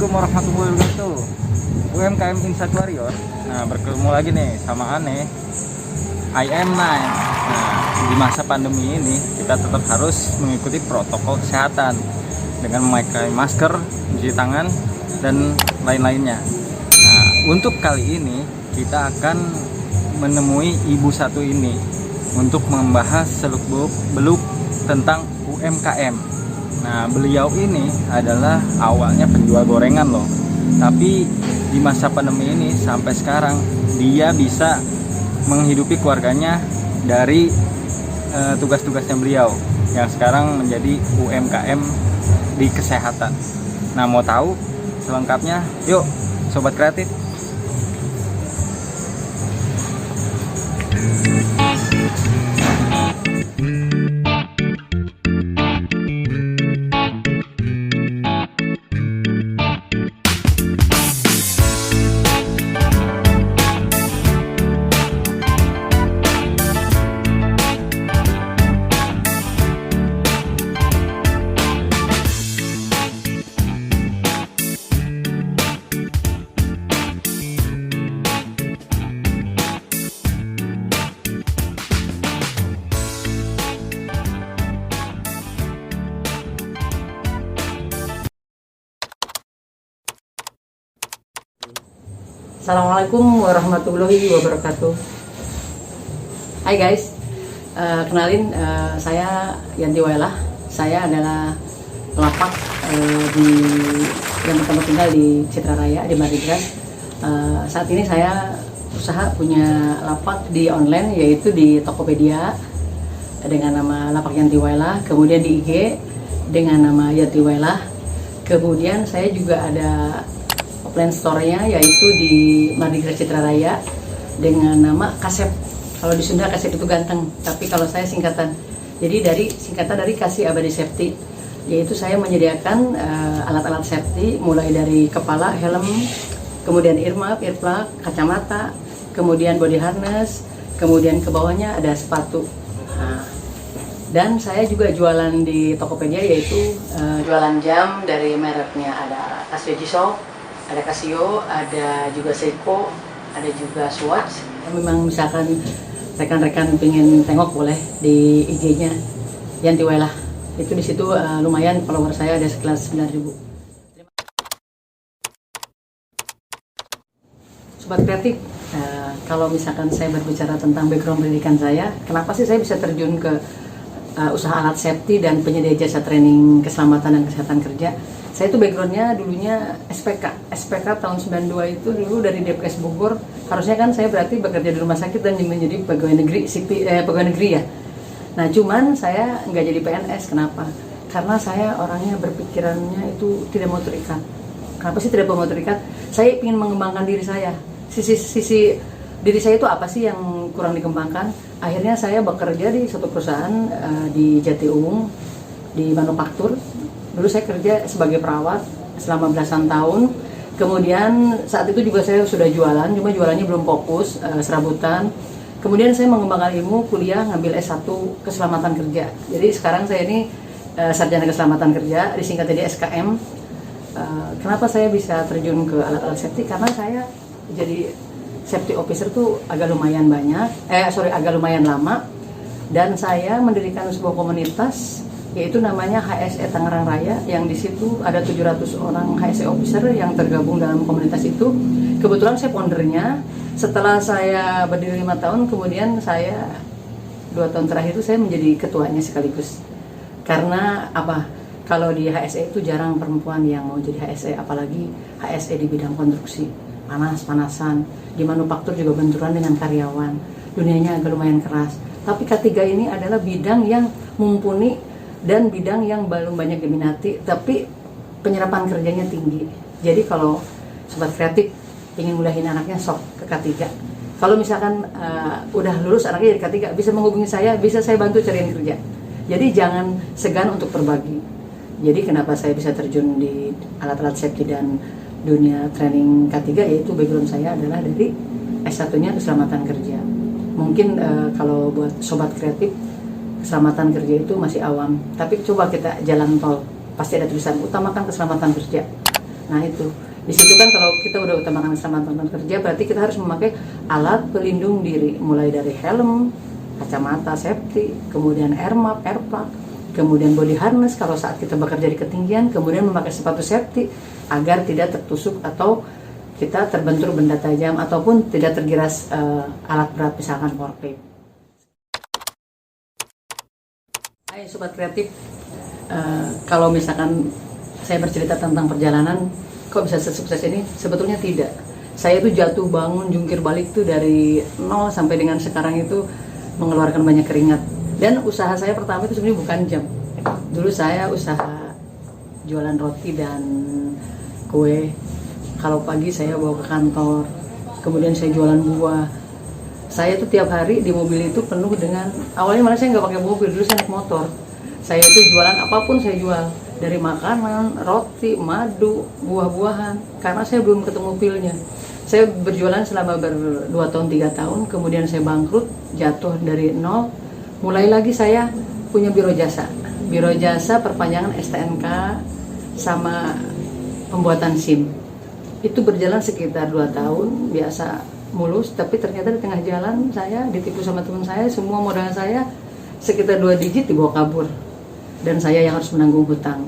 Assalamualaikum warahmatullahi wabarakatuh. UMKM Insight Warrior. Nah, bertemu lagi nih sama Ane. I am 9. Nah, di masa pandemi ini kita tetap harus mengikuti protokol kesehatan dengan memakai masker, mencuci tangan, dan lain-lainnya. Nah, untuk kali ini kita akan menemui ibu satu ini untuk membahas seluk-beluk tentang UMKM. Nah, beliau ini adalah awalnya penjual gorengan loh. Tapi di masa pandemi ini sampai sekarang dia bisa menghidupi keluarganya dari tugas-tugasnya beliau yang sekarang menjadi UMKM di kesehatan. Nah, mau tahu selengkapnya? Yuk, Sobat Kreatif. Assalamualaikum warahmatullahi wabarakatuh. Hai guys, kenalin saya Yanti Wailah. Saya adalah pelapak yang pertama tinggal di Citra Raya di Marigras. Saat ini saya usaha punya lapak di online, yaitu di Tokopedia dengan nama Lapak Yanti Wailah, kemudian di IG dengan nama Yanti Wailah. Kemudian saya juga ada offline store-nya yaitu di Marigras Citra Raya dengan nama Kasep. Kalau di Sunda Kasep itu ganteng, tapi kalau saya singkatan. Jadi singkatan dari Kasih Abadi Safety, yaitu saya menyediakan alat-alat safety mulai dari kepala, helm, kemudian earmuff, earplug, kacamata, kemudian body harness, kemudian ke bawahnya ada sepatu. Nah, dan saya juga jualan di Tokopedia, yaitu jualan jam dari mereknya ada Casio G-Shock, ada Casio, ada juga Seiko, ada juga Swatch. Memang misalkan rekan-rekan pengen tengok boleh di IG-nya Yanti Wailah. Itu di situ lumayan follower saya ada sekitar 9.000. Sobat Kreatif, kalau misalkan saya berbicara tentang background pendidikan saya, kenapa sih saya bisa terjun ke usaha alat safety dan penyedia jasa training keselamatan dan kesehatan kerja? Saya itu backgroundnya dulunya SPK tahun 92 itu dulu dari Depkes Bogor. Harusnya kan saya berarti bekerja di rumah sakit dan menjadi pegawai negeri ya. Nah, cuman saya nggak jadi PNS. Kenapa? Karena saya orangnya berpikirannya itu tidak mau terikat. Kenapa sih tidak mau terikat? Saya ingin mengembangkan diri saya. Sisi diri saya itu apa sih yang kurang dikembangkan? Akhirnya saya bekerja di suatu perusahaan di Jatiuwung di manufaktur. Dulu saya kerja sebagai perawat selama belasan tahun. Kemudian saat itu juga saya sudah jualan, cuma jualannya belum fokus, serabutan. Kemudian saya mengembangkan ilmu, kuliah, ngambil S1 keselamatan kerja. Jadi sekarang saya ini sarjana keselamatan kerja, disingkat jadi SKM. Kenapa saya bisa terjun ke alat-alat safety? Karena saya jadi safety officer tuh agak lumayan lama. Dan saya mendirikan sebuah komunitas, yaitu namanya HSE Tangerang Raya, yang di situ ada 700 orang HSE officer yang tergabung dalam komunitas itu. Kebetulan saya foundernya. Setelah saya berdiri 5 tahun, kemudian saya 2 tahun terakhir itu saya menjadi ketuanya sekaligus. Karena apa? Kalau di HSE itu jarang perempuan yang mau jadi HSE, apalagi HSE di bidang konstruksi, panas-panasan, di manufaktur juga benturan dengan karyawan, dunianya agak lumayan keras. Tapi K3 ini adalah bidang yang mumpuni dan bidang yang belum banyak diminati, tapi penyerapan kerjanya tinggi. Jadi kalau Sobat Kreatif ingin mulahin anaknya, sok ke K3. Kalau misalkan udah lulus anaknya dari K3, bisa menghubungi saya, bisa saya bantu cariin kerja. Jadi jangan segan untuk berbagi. Jadi kenapa saya bisa terjun di alat-alat safety dan dunia training K3, yaitu background saya adalah dari S1-nya keselamatan kerja. Mungkin kalau buat Sobat Kreatif, keselamatan kerja itu masih awam, tapi coba kita jalan tol, pasti ada tulisan utamakan keselamatan kerja. Nah itu, di situ kan kalau kita udah utamakan keselamatan kerja, berarti kita harus memakai alat pelindung diri, mulai dari helm, kacamata safety, kemudian airmap, airplug, kemudian body harness kalau saat kita bekerja di ketinggian, kemudian memakai sepatu safety agar tidak tertusuk atau kita terbentur benda tajam ataupun tidak tergiras alat berat misalkan forklift. Hai sobat kreatif, kalau misalkan saya bercerita tentang perjalanan kok bisa sesukses ini, sebetulnya tidak. Saya itu jatuh bangun jungkir balik tuh dari nol sampai dengan sekarang itu mengeluarkan banyak keringat. Dan usaha saya pertama itu sebenarnya bukan jam. Dulu saya usaha jualan roti dan kue. Kalau pagi saya bawa ke kantor, kemudian saya jualan buah. Saya tuh tiap hari di mobil itu penuh dengan, awalnya malah saya nggak pakai mobil, dulu saya naik motor. Saya itu jualan apapun saya jual, dari makanan, roti, madu, buah-buahan, karena saya belum ketemu pilnya. Saya berjualan selama 2 tahun, 3 tahun, kemudian saya bangkrut, jatuh dari nol. Mulai lagi saya punya biro jasa. Biro jasa perpanjangan STNK sama pembuatan SIM. Itu berjalan sekitar 2 tahun, biasa mulus, tapi ternyata di tengah jalan saya ditipu sama teman saya, semua modal saya sekitar 2 digit dibawa kabur. Dan saya yang harus menanggung hutang.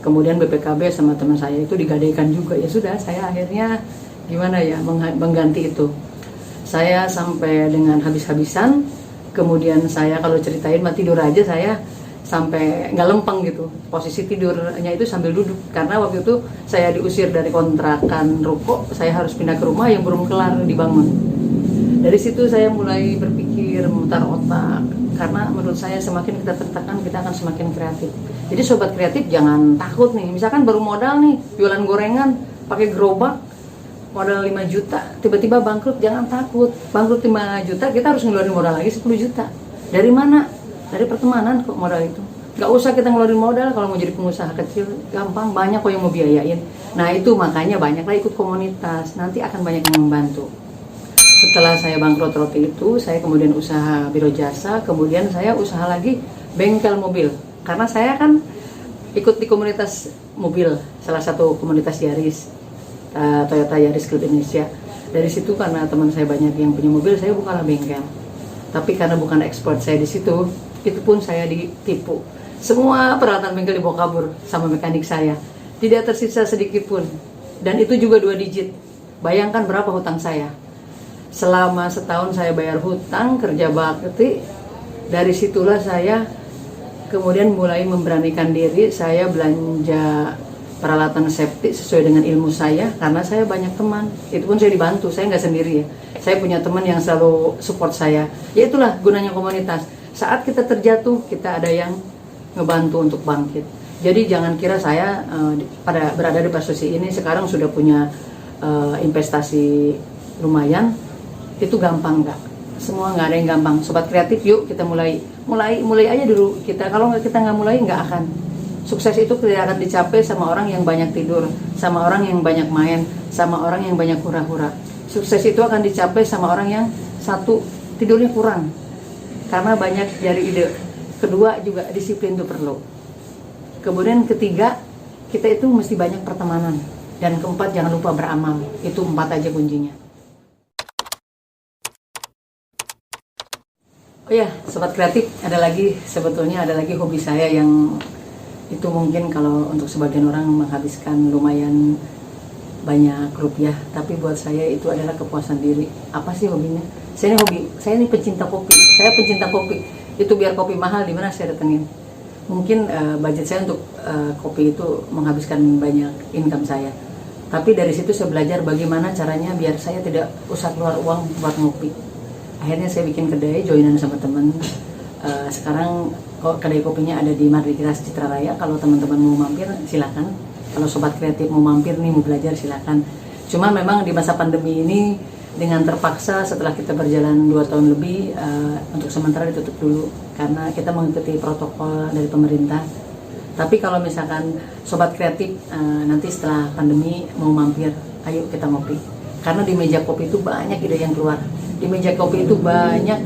Kemudian BPKB sama teman saya itu digadaikan juga. Ya sudah, saya akhirnya gimana ya mengganti itu. Saya sampai dengan habis-habisan, kemudian saya kalau ceritain mah tidur aja saya sampai nggak lempeng gitu. Posisi tidurnya itu sambil duduk karena waktu itu saya diusir dari kontrakan ruko, saya harus pindah ke rumah yang belum kelar dibangun. Dari situ saya mulai berpikir, memutar otak, karena menurut saya semakin kita tertekan kita akan semakin kreatif. Jadi sobat kreatif jangan takut nih, misalkan baru modal nih jualan gorengan pakai gerobak modal 5 juta, tiba-tiba bangkrut, jangan takut. Bangkrut 5 juta kita harus ngeluarin modal lagi 10 juta. Dari mana? Dari pertemanan kok modal itu. Gak usah kita ngeluarin modal, kalau mau jadi pengusaha kecil gampang, banyak kok yang mau biayain. Nah itu makanya banyaklah ikut komunitas, nanti akan banyak yang membantu. Setelah saya bangkrut roti itu, saya kemudian usaha biro jasa, kemudian saya usaha lagi bengkel mobil. Karena saya kan ikut di komunitas mobil, salah satu komunitas Yaris, Toyota Yaris Club Indonesia. Dari situ karena teman saya banyak yang punya mobil, saya bukalah bengkel. Tapi karena bukan ekspor saya di situ, itu pun saya ditipu. Semua peralatan bengkel dibawa kabur sama mekanik saya. Tidak tersisa sedikit pun. Dan itu juga 2 digit. Bayangkan berapa hutang saya. Selama setahun saya bayar hutang, kerja bakti. Dari situlah saya kemudian mulai memberanikan diri. Saya belanja peralatan safety sesuai dengan ilmu saya. Karena saya banyak teman. Itu pun saya dibantu, saya nggak sendiri ya. Saya punya teman yang selalu support saya. Ya itulah gunanya komunitas. Saat kita terjatuh, kita ada yang ngebantu untuk bangkit. Jadi jangan kira saya berada di posisi ini sekarang sudah punya investasi lumayan, itu gampang nggak? Semua nggak ada yang gampang. Sobat kreatif, yuk kita mulai aja dulu. Kalau kita nggak mulai nggak akan. Sukses itu tidak akan dicapai sama orang yang banyak tidur, sama orang yang banyak main, sama orang yang banyak hura-hura. Sukses itu akan dicapai sama orang yang satu tidurnya kurang, karena banyak dari ide. Kedua juga disiplin itu perlu. Kemudian ketiga, kita itu mesti banyak pertemanan. Dan keempat, jangan lupa beramal. Itu 4 aja kuncinya. Oh ya, sobat kreatif, sebetulnya ada lagi hobi saya yang itu mungkin kalau untuk sebagian orang menghabiskan lumayan banyak rupiah, tapi buat saya itu adalah kepuasan diri. Apa sih hobinya? Saya ini pecinta kopi. Saya pencinta kopi. Itu biar kopi mahal di mana saya datengin. Mungkin budget saya untuk kopi itu menghabiskan banyak income saya. Tapi dari situ saya belajar bagaimana caranya biar saya tidak usah keluar uang buat ngopi. Akhirnya saya bikin kedai, joinan sama teman. Sekarang kedai kopinya ada di Mardikras Citra Raya. Kalau teman-teman mau mampir silakan. Kalau sobat kreatif mau mampir nih, mau belajar silakan. Cuma memang di masa pandemi ini dengan terpaksa setelah kita berjalan 2 tahun lebih, untuk sementara ditutup dulu karena kita mengikuti protokol dari pemerintah. Tapi kalau misalkan sobat kreatif nanti setelah pandemi mau mampir, ayo kita ngopi. Karena di meja kopi itu banyak ide yang keluar. Di meja kopi itu banyak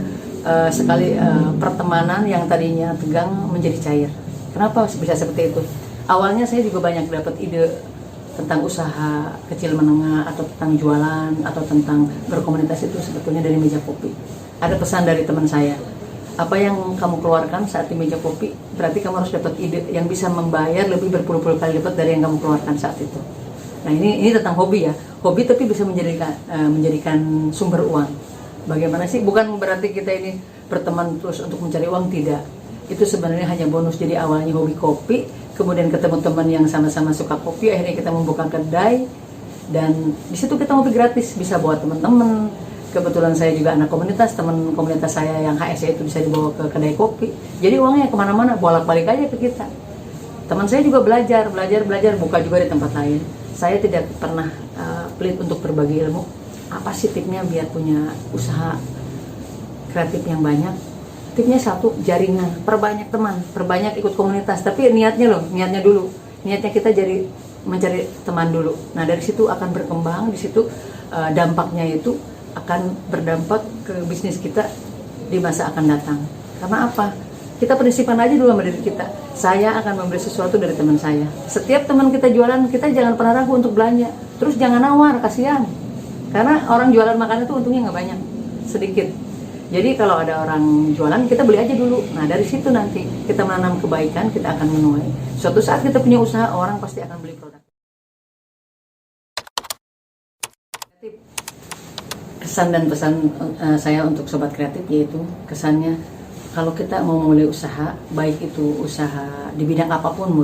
sekali pertemanan yang tadinya tegang menjadi cair. Kenapa bisa seperti itu? Awalnya saya juga banyak dapat ide tentang usaha kecil menengah atau tentang jualan atau tentang berkomunitas itu sebetulnya dari meja kopi. Ada pesan dari teman saya, apa yang kamu keluarkan saat di meja kopi berarti kamu harus dapat ide yang bisa membayar lebih berpuluh-puluh kali lipat dari yang kamu keluarkan saat itu. Nah ini tentang hobi ya, hobi tapi bisa menjadikan sumber uang. Bagaimana sih? Bukan berarti kita ini berteman terus untuk mencari uang, tidak. Itu sebenarnya hanya bonus. Jadi awalnya hobi kopi, kemudian ketemu teman yang sama-sama suka kopi, akhirnya kita membuka kedai, dan di situ kita ngopi gratis, bisa buat teman-teman. Kebetulan saya juga anak komunitas, teman komunitas saya yang HSE itu bisa dibawa ke kedai kopi. Jadi uangnya kemana-mana, bolak-balik aja ke kita. Teman saya juga belajar, buka juga di tempat lain. Saya tidak pernah pelit untuk berbagi ilmu. Apa sih tipnya biar punya usaha kreatif yang banyak? Tipnya satu, jaringan, perbanyak teman, perbanyak ikut komunitas. Tapi niatnya dulu. Niatnya kita jadi mencari teman dulu. Nah dari situ akan berkembang, di situ dampaknya itu akan berdampak ke bisnis kita di masa akan datang. Karena apa? Kita prinsipkan aja dulu sama diri kita. Saya akan membeli sesuatu dari teman saya. Setiap teman kita jualan, kita jangan pernah ragu untuk belanja. Terus jangan nawar, kasihan. Karena orang jualan makanan itu untungnya nggak banyak, sedikit. Jadi kalau ada orang jualan, kita beli aja dulu. Nah dari situ nanti kita menanam kebaikan, kita akan menuai. Suatu saat kita punya usaha, orang pasti akan beli produk. Kesan dan pesan saya untuk sobat kreatif yaitu kesannya, kalau kita mau mulai usaha, baik itu usaha di bidang apapun,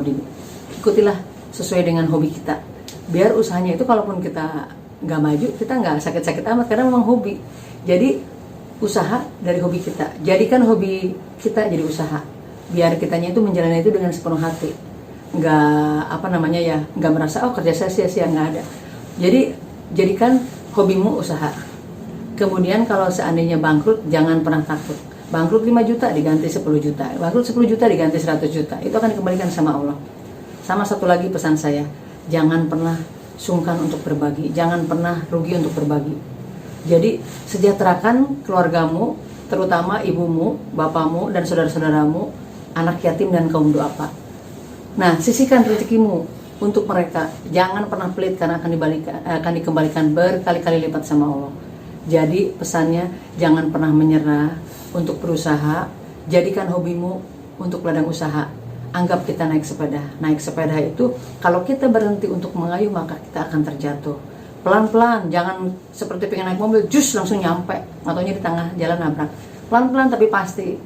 ikutilah sesuai dengan hobi kita. Biar usahanya itu kalaupun kita nggak maju, kita nggak sakit-sakit amat karena memang hobi. Jadi usaha dari hobi kita, jadikan hobi kita jadi usaha. Biar kitanya itu menjalani itu dengan sepenuh hati, nggak merasa kerja saya sia-sia, nggak ada. Jadi jadikan hobimu usaha. Kemudian kalau seandainya bangkrut, jangan pernah takut. Bangkrut 5 juta diganti 10 juta, bangkrut 10 juta diganti 100 juta, itu akan dikembalikan sama Allah. Sama satu lagi pesan saya, jangan pernah sungkan untuk berbagi, jangan pernah rugi untuk berbagi. Jadi sejahterakan keluargamu, terutama ibumu, bapamu, dan saudara-saudaramu, anak yatim dan kaum duafa. Nah, sisihkan rezekimu untuk mereka. Jangan pernah pelit karena akan dikembalikan berkali-kali lipat sama Allah. Jadi pesannya, jangan pernah menyerah untuk berusaha. Jadikan hobimu untuk ladang usaha. Anggap kita naik sepeda. Naik sepeda itu kalau kita berhenti untuk mengayuh, maka kita akan terjatuh. Pelan-pelan, jangan seperti pengen naik mobil, jus langsung nyampe, ataunya di tengah jalan nabrak. Pelan-pelan tapi pasti.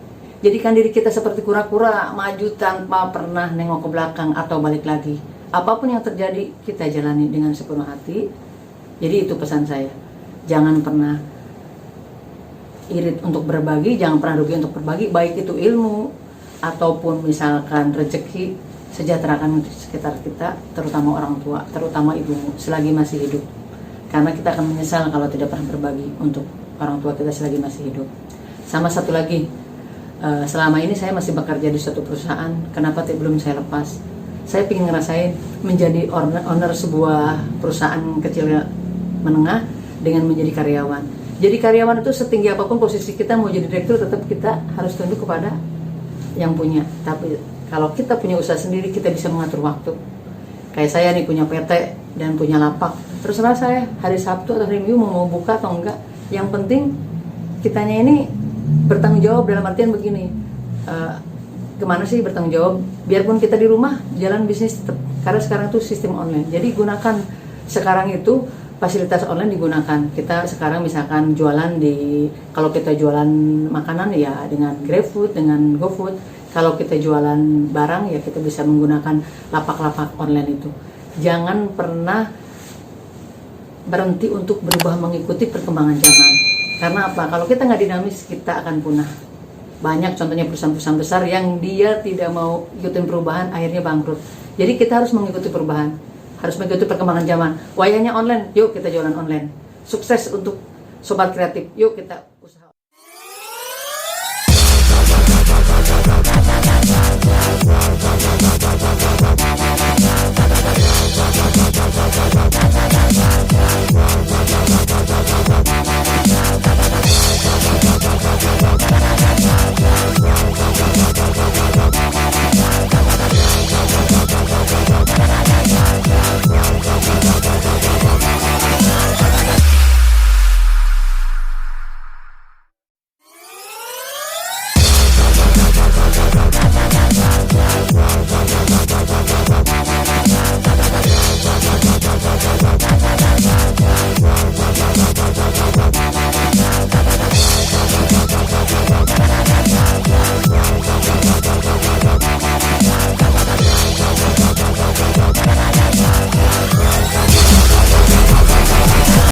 Jadikan diri kita seperti kura-kura, maju tanpa pernah nengok ke belakang atau balik lagi. Apapun yang terjadi, kita jalani dengan sepenuh hati. Jadi itu pesan saya. Jangan pernah irit untuk berbagi, jangan pernah rugi untuk berbagi, baik itu ilmu ataupun misalkan rezeki. Sejahterakan sekitar kita, terutama orang tua, terutama ibumu selagi masih hidup. Karena kita akan menyesal kalau tidak pernah berbagi untuk orang tua kita selagi masih hidup. Sama satu lagi, selama ini saya masih bekerja di suatu perusahaan, kenapa belum saya lepas? Saya ingin ngerasain menjadi owner sebuah perusahaan kecil menengah dengan menjadi karyawan. Jadi karyawan itu setinggi apapun posisi kita, mau jadi direktur, tetap kita harus tunduk kepada yang punya. Tapi kalau kita punya usaha sendiri, kita bisa mengatur waktu. Kayak saya nih punya PT dan punya lapak. Terserah saya hari Sabtu atau hari Minggu mau buka atau enggak. Yang penting kitanya ini bertanggung jawab, dalam artian begini. Kemana sih bertanggung jawab? Biarpun kita di rumah, jalan bisnis tetap. Karena sekarang itu sistem online. Jadi gunakan sekarang itu fasilitas online digunakan. Kita sekarang misalkan jualan kalau kita jualan makanan ya dengan GrabFood, dengan GoFood. Kalau kita jualan barang ya kita bisa menggunakan lapak-lapak online itu. Jangan pernah berhenti untuk berubah mengikuti perkembangan zaman. Karena apa? Kalau kita nggak dinamis, kita akan punah. Banyak contohnya perusahaan-perusahaan besar yang dia tidak mau ikutin perubahan, akhirnya bangkrut. Jadi kita harus mengikuti perubahan, harus mengikuti perkembangan zaman. Wayahnya online, yuk kita jualan online. Sukses untuk sobat kreatif, yuk kita usaha.